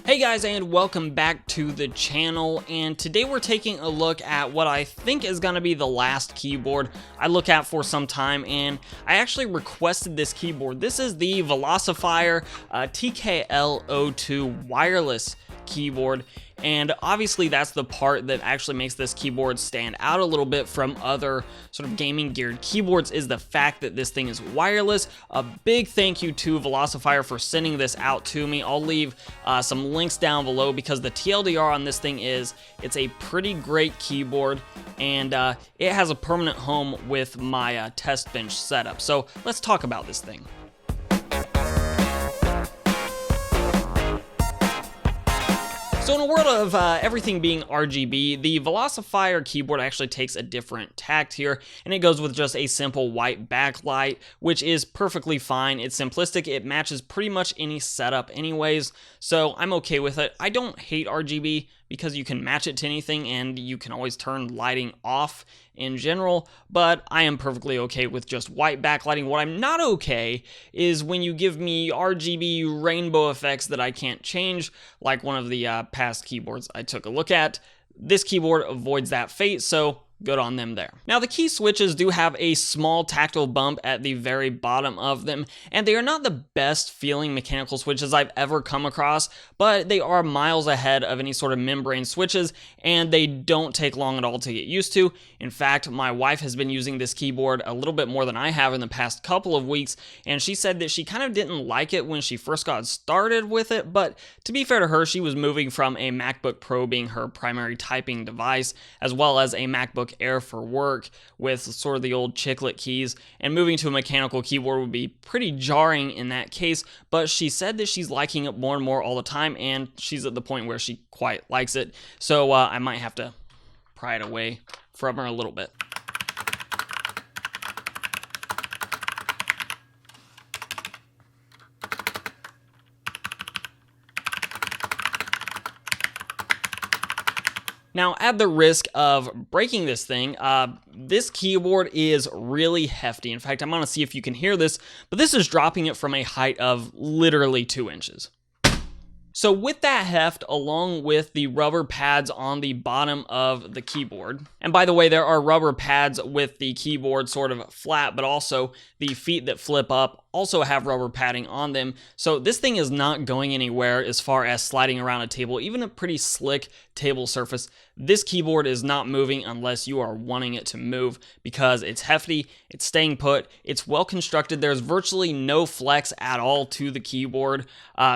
Hey guys, and welcome back to the channel, and today we're taking a look at what I think is going to be the last keyboard I look at for some time, and I actually requested this keyboard. This is the Velocifier TKL02 wireless keyboard, and obviously that's the part that actually makes this keyboard stand out a little bit from other sort of gaming geared keyboards is the fact that this thing is wireless. A big thank you to Velocifier for sending this out to me. I'll leave some links down below because the TLDR on this thing is it's a pretty great keyboard, and it has a permanent home with my test bench setup. So let's talk about this thing. So in a world of everything being RGB, the Velocifier keyboard actually takes a different tact here, and it goes with just a simple white backlight, which is perfectly fine. It's simplistic, it matches pretty much any setup anyways, so I'm okay with it. I don't hate RGB because you can match it to anything and you can always turn lighting off in general, but I am perfectly okay with just white backlighting. What I'm not okay is when you give me RGB rainbow effects that I can't change, like one of the past keyboards I took a look at. This keyboard avoids that fate, so good on them there. Now, the key switches do have a small tactile bump at the very bottom of them, and they are not the best feeling mechanical switches I've ever come across, but they are miles ahead of any sort of membrane switches, and they don't take long at all to get used to. In fact, my wife has been using this keyboard a little bit more than I have in the past couple of weeks, and she said that she kind of didn't like it when she first got started with it, but to be fair to her, she was moving from a MacBook Pro being her primary typing device, as well as a MacBook Air for work with sort of the old chiclet keys, and moving to a mechanical keyboard would be pretty jarring in that case, but she said that she's liking it more and more all the time, and she's at the point where she quite likes it, so I might have to pry it away from her a little bit. Now, at the risk of breaking this thing, this keyboard is really hefty. In fact, I'm gonna see if you can hear this, but this is dropping it from a height of literally 2 inches. So with that heft, along with the rubber pads on the bottom of the keyboard, and by the way, there are rubber pads with the keyboard sort of flat, but also the feet that flip up also have rubber padding on them. So this thing is not going anywhere as far as sliding around a table, even a pretty slick table surface. This keyboard is not moving unless you are wanting it to move because it's hefty, it's staying put, it's well constructed. There's virtually no flex at all to the keyboard.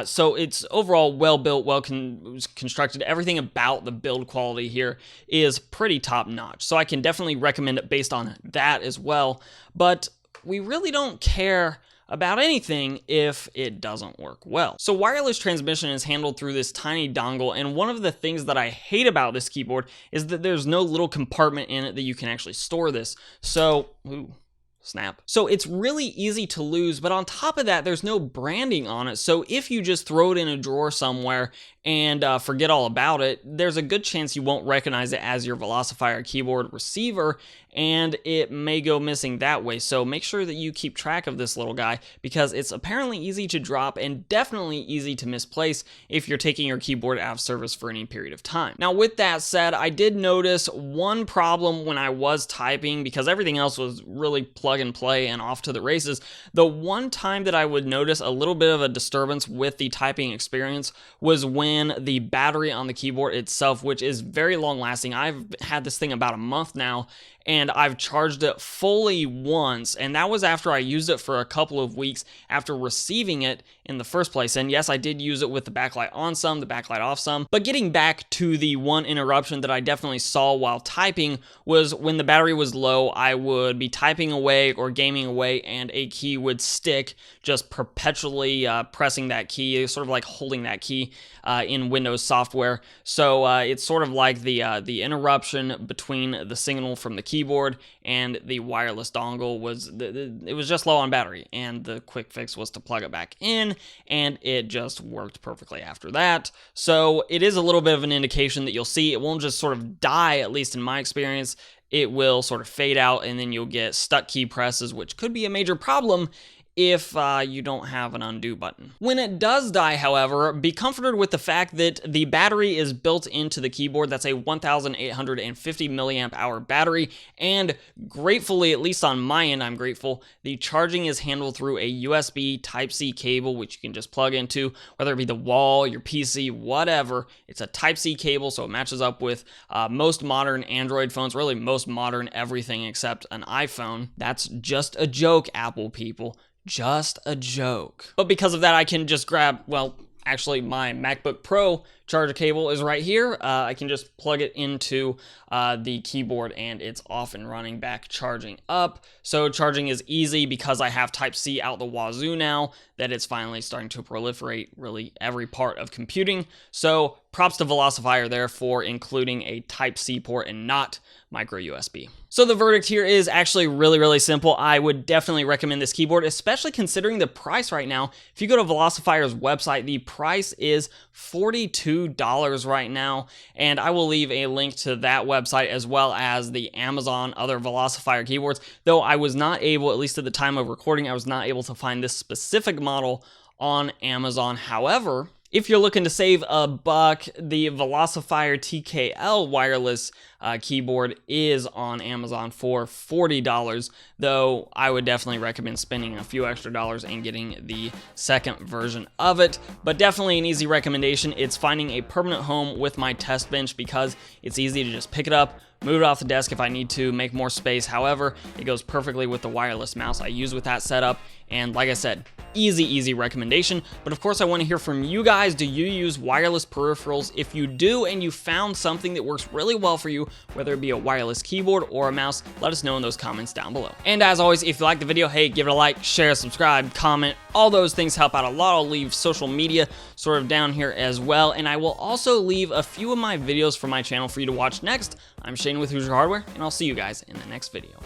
So it's overall well built, well constructed. Everything about the build quality here is pretty top notch. So I can definitely recommend it based on that as well. But we really don't care about anything if it doesn't work well. So wireless transmission is handled through this tiny dongle, and one of the things that I hate about this keyboard is that there's no little compartment in it that you can actually store this. So, ooh, snap. So it's really easy to lose, but on top of that, there's no branding on it. So if you just throw it in a drawer somewhere and forget all about it, there's a good chance you won't recognize it as your Velocifier keyboard receiver, and it may go missing that way. So make sure that you keep track of this little guy because it's apparently easy to drop and definitely easy to misplace if you're taking your keyboard out of service for any period of time. Now, with that said, I did notice one problem when I was typing because everything else was really plug and play and off to the races. The one time that I would notice a little bit of a disturbance with the typing experience was when the battery on the keyboard itself, which is very long lasting. I've had this thing about a month now, and I've charged it fully once, and that was after I used it for a couple of weeks after receiving it in the first place. And yes, I did use it with the backlight on some, the backlight off some, but getting back to the one interruption that I definitely saw while typing was when the battery was low, I would be typing away or gaming away, and a key would stick, just perpetually pressing that key, sort of like holding that key in Windows software. So it's sort of like the interruption between the signal from the keyboard and the wireless dongle was it was just low on battery, and the quick fix was to plug it back in, and it just worked perfectly after that. So it is a little bit of an indication that you'll see it won't just sort of die, at least in my experience. It will sort of fade out, and then you'll get stuck key presses, which could be a major problem if you don't have an undo button. When it does die, however, be comforted with the fact that the battery is built into the keyboard. That's a 1,850 milliamp hour battery, and gratefully, at least on my end, I'm grateful, the charging is handled through a USB Type-C cable, which you can just plug into, whether it be the wall, your PC, whatever. It's a Type-C cable, so it matches up with most modern Android phones, really most modern everything except an iPhone. That's just a joke, Apple people. Just a joke. But because of that, I can just grab, well, actually my MacBook Pro charger cable is right here. I can just plug it into the keyboard and it's off and running, back charging up. So charging is easy because I have Type-C out the wazoo now that it's finally starting to proliferate really every part of computing. So props to Velocifier there for including a Type-C port and not micro USB. So the verdict here is actually really simple. I would definitely recommend this keyboard, especially considering the price right now. If you go to Velocifier's website, the price is $42 right now, and I will leave a link to that website as well as the Amazon other Velocifier keyboards, though I was not able, at least at the time of recording, I was not able to find this specific model on Amazon. However, if you're looking to save a buck, the Velocifier TKL wireless keyboard is on Amazon for $40, though I would definitely recommend spending a few extra dollars and getting the second version of it. But definitely an easy recommendation. It's finding a permanent home with my test bench because it's easy to just pick it up, move it off the desk if I need to, make more space. However, it goes perfectly with the wireless mouse I use with that setup. And like I said, easy recommendation. But of course, I want to hear from you guys. Do you use wireless peripherals? If you do and you found something that works really well for you, whether it be a wireless keyboard or a mouse, let us know in those comments down below. And as always, if you like the video, hey, give it a like, share, subscribe, comment. All those things help out a lot. I'll leave social media sort of down here as well. And I will also leave a few of my videos from my channel for you to watch next. I'm Shane with Hoosier Hardware, and I'll see you guys in the next video.